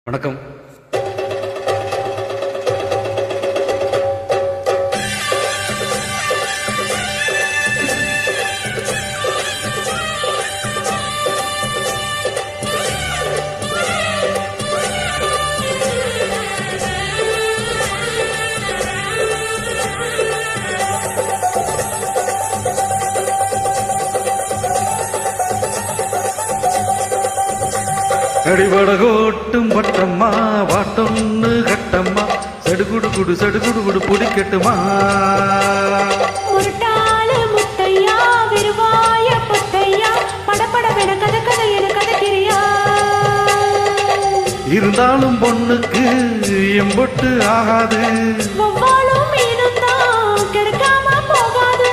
வணக்கம். அடிவடகோட்டும் வட்டம்மா வாட்டொன்னு கட்டம்மா சடுகுடு சடுகுடு பிடிக்கட்டுமா முரட்டாளு முத்தையா விருவாய பொத்தையா படபடவென கதை என கதைக்கிறியா இருந்தாலும் பொண்ணுக்கு எம்பொட்டு ஆகாது ஒவ்வாளும் மீனும் தான் கிடைக்காம போகாது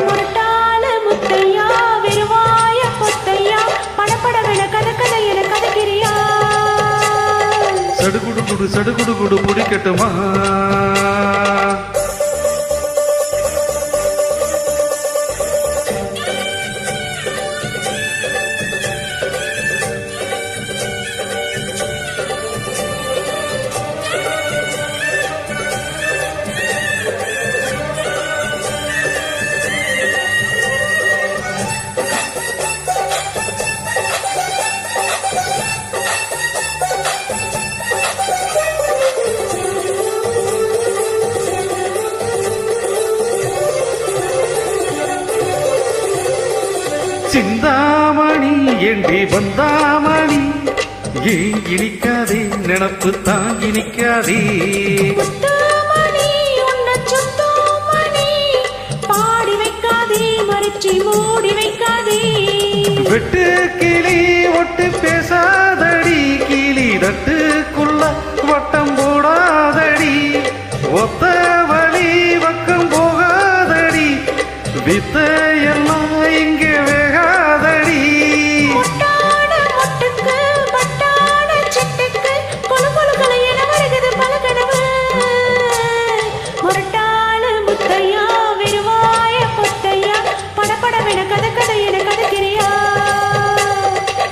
முரட்டாளு முத்தையா விருவாய பொத்தையா படபடவென கதை என கதைக்கிறியா சடுகுடு பிடிக்கட்டுமா சிந்தாமணி ஏண்டி வந்தாமணி ஏன் இனிக்காதே நினப்பு தான் இனிக்காதே பாடி வைக்காதே மறைச்சி மூடி வைக்காதே வெட்டு கிளி ஒட்டு பேசாதடி கிளி தட்டுக்குள்ள வட்டம் போடாதடி ஒத்த வழி பக்கம் போகாதடி வித்தையெல்லாம் இங்கே வேகாதடி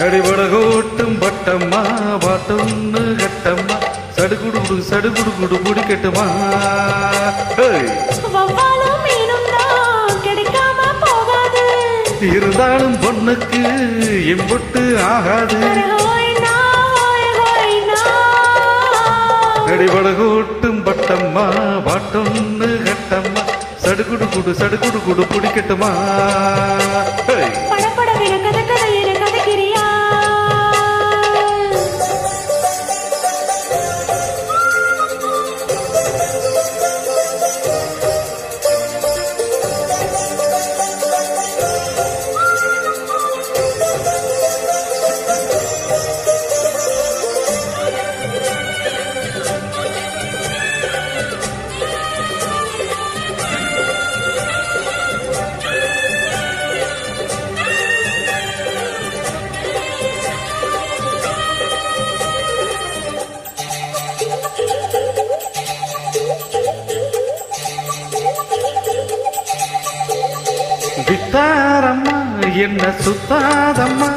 அடிபடகோட்டும் பட்டம்மா பாட்டொன்னு கட்டம்மா சடுகுடு பிடிக்கட்டுமா இருந்தாலும் பொண்ணுக்கு எம்பொட்டு ஆகாது அடிபடகோட்டும் பட்டம்மா பாட்டொன்னு கட்டம்மா சடுகுடு பிடிக்கட்டுமா வித்தாரம்மா என்ன சுத்தாதம்மா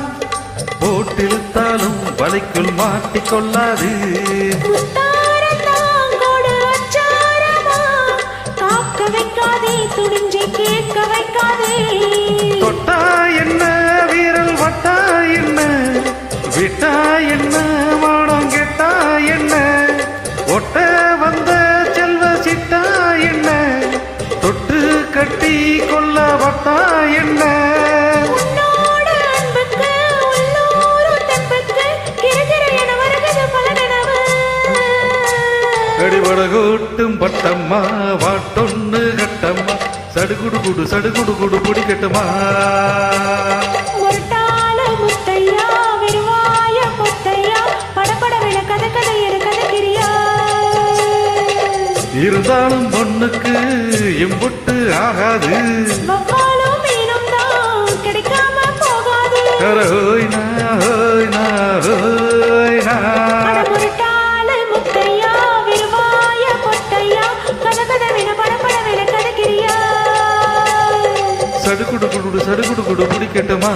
போட்டிழுத்தாலும் வலைக்குள் மாட்டிக்கொள்ளாது தொட்டா என்ன வீரல் வட்டா என்ன விட்டா என்ன மானம் கெட்டா என்ன ஒட்ட வந்த செல்வ சிட்டா என்ன தொட்டு கட்டி கொல்ல வட்டா என்ன அடிபடகோட்டும் பட்டம்மா வாட்டொன்னு கட்டம்மா சடுகுடு பிடிக்கட்டுமா முத்தையா விருவாய பொத்தையா படபடவென கதை என கதைக்கிறியா இருந்தாலும் பொண்ணுக்கு எம்பொட்டு ஆகாது கிடைக்காம போகாது முத்தையா விருவாய பொத்தையா கதகதவென படபடவென கதைக்கிறியா சடுகுடு பிடிக்கட்டுமா